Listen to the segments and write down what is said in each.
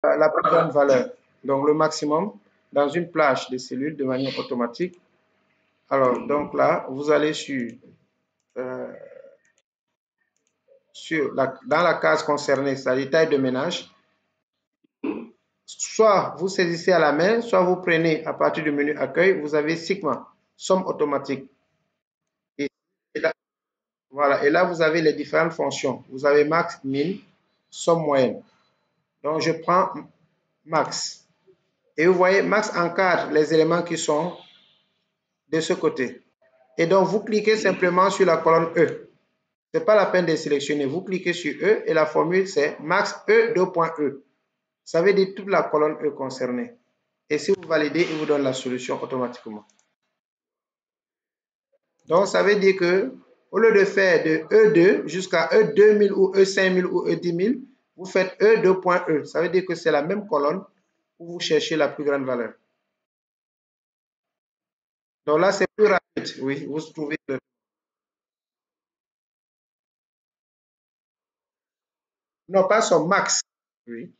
la plus grande valeur, donc le maximum, dans une plage de cellules de manière automatique. Alors, donc là, vous allez euh, dans la case concernée, c'est-à-dire taille de ménage. Soit vous saisissez à la main, soit vous prenez à partir du menu accueil, vous avez Sigma, somme automatique. Et, et là, voilà, et là, vous avez les différentes fonctions. Vous avez max, min, somme moyenne. Donc, je prends max. Et vous voyez, max encadre les éléments qui sont de ce côté. Et donc, vous cliquez simplement sur la colonne E. Ce n'est pas la peine de sélectionner. Vous cliquez sur E et la formule, c'est max E, 2.E. Ça veut dire toute la colonne E concernée. Et si vous validez, il vous donne la solution automatiquement. Donc, ça veut dire que au lieu de faire de E2 jusqu'à E2000 ou E5000 ou E10000, vous faites E2.E. Ça veut dire que c'est la même colonne où vous cherchez la plus grande valeur. Donc là, c'est plus rapide. Oui, vous trouvez. Non, pas son max. Oui,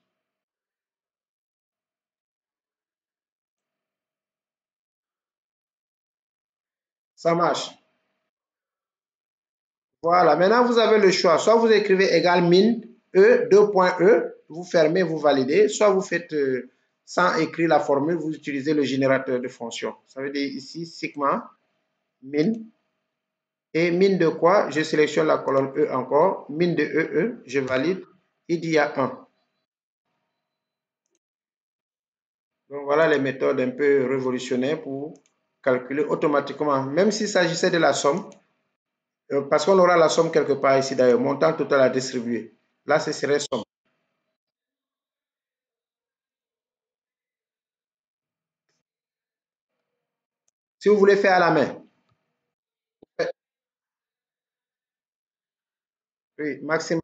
ça marche. Voilà, maintenant vous avez le choix. Soit vous écrivez égal min E, 2.E, vous fermez, vous validez, soit vous faites sans écrire la formule, vous utilisez le générateur de fonctions. Ça veut dire ici sigma min. Et min de quoi? Je sélectionne la colonne E encore. Min de EE, je valide. Il dit il y a 1. Donc voilà les méthodes un peu révolutionnaires pour calculer automatiquement, même s'il s'agissait de la somme, parce qu'on aura la somme quelque part ici d'ailleurs, montant total à distribuer. Là, ce serait somme. Si vous voulez faire à la main, oui, maximal.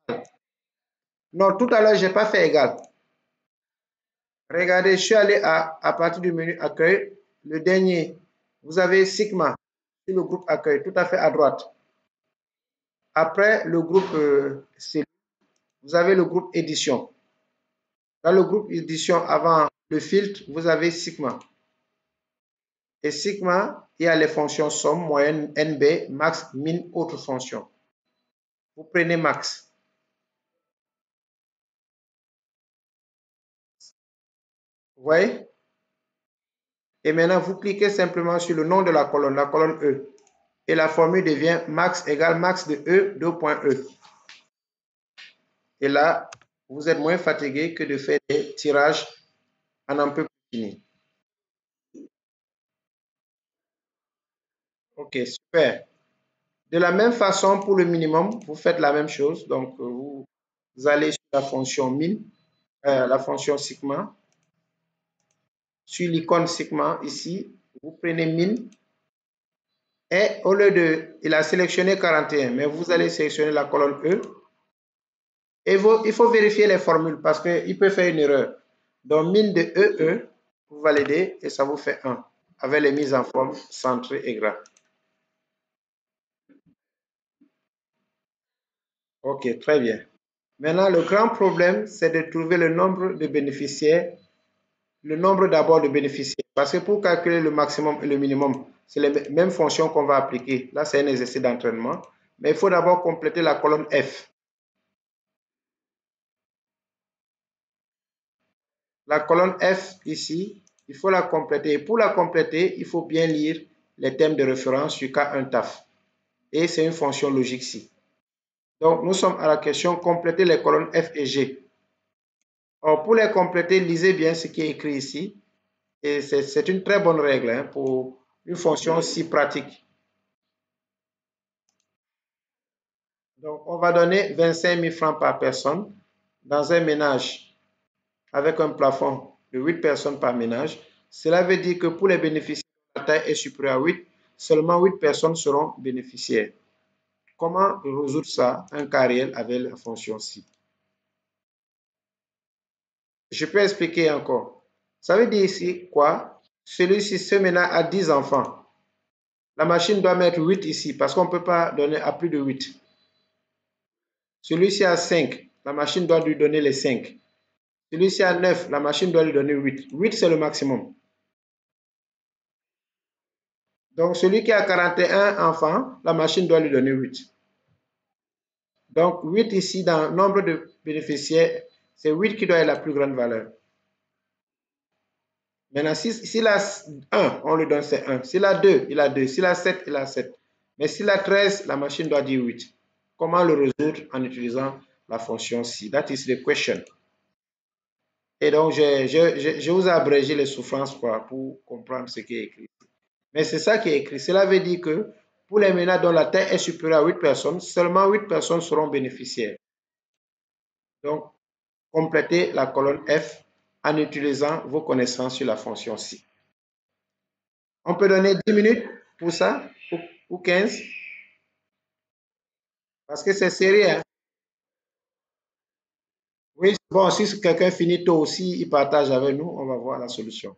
Non, tout à l'heure, je n'ai pas fait égal. Regardez, je suis allé à partir du menu accueil. Le dernier, vous avez Sigma sur le groupe accueil, tout à fait à droite. Après le groupe cellule, vous avez le groupe édition. Dans le groupe édition, avant le filtre, vous avez Sigma. Et Sigma, il y a les fonctions somme, moyenne, NB, max, min, autres fonctions. Vous prenez max. Vous voyez? Et maintenant, vous cliquez simplement sur le nom de la colonne E. Et la formule devient max égale max de E, 2.E. Et là, vous êtes moins fatigué que de faire des tirages à n'en peut plus finir. Ok, super. De la même façon, pour le minimum, vous faites la même chose. Donc, vous allez sur la fonction min, la fonction sigma. Sur l'icône sigma ici, vous prenez min. Et au lieu de, il a sélectionné 41, mais vous allez sélectionner la colonne E. Et il faut vérifier les formules parce qu'il peut faire une erreur. Donc, min de EE, vous validez et ça vous fait 1 avec les mises en forme centrées et gras. Ok, très bien. Maintenant, le grand problème, c'est de trouver le nombre de bénéficiaires, le nombre d'abord de bénéficiaires. Parce que pour calculer le maximum et le minimum, c'est les mêmes fonctions qu'on va appliquer. Là, c'est un exercice d'entraînement. Mais il faut d'abord compléter la colonne F. La colonne F ici, il faut la compléter. Et pour la compléter, il faut bien lire les thèmes de référence sur K1TAF. Et c'est une fonction logique ici. Donc, nous sommes à la question compléter les colonnes F et G. Or, pour les compléter, lisez bien ce qui est écrit ici. Et c'est une très bonne règle hein, pour une fonction si pratique. Donc, on va donner 25 000 francs par personne dans un ménage avec un plafond de 8 personnes par ménage. Cela veut dire que pour les bénéficiaires, la taille est supérieure à 8, seulement 8 personnes seront bénéficiaires. Comment résoudre ça, un cas réel avec la fonction ci? Je peux expliquer encore. Ça veut dire ici quoi? Celui-ci, ce ménage a 10 enfants. La machine doit mettre 8 ici parce qu'on ne peut pas donner à plus de 8. Celui-ci a 5. La machine doit lui donner les 5. Celui-ci a 9, la machine doit lui donner 8. 8, c'est le maximum. Donc, celui qui a 41 enfants, la machine doit lui donner 8. Donc, 8 ici, dans le nombre de bénéficiaires, c'est 8 qui doit être la plus grande valeur. Maintenant, s'il a 1, on lui donne c'est 1. S'il a 2, il a 2. S'il a 7, il a 7. Mais s'il a 13, la machine doit dire 8. Comment le résoudre en utilisant la fonction si? That is the question. Et donc, je vous ai abrégé les souffrances pour comprendre ce qui est écrit. Mais c'est ça qui est écrit. Cela veut dire que pour les ménages dont la taille est supérieure à 8 personnes, seulement 8 personnes seront bénéficiaires. Donc, complétez la colonne F en utilisant vos connaissances sur la fonction si. On peut donner 10 minutes pour ça, ou 15, parce que c'est serré. Hein? Oui, bon, si quelqu'un finit tôt aussi, il partage avec nous, on va voir la solution.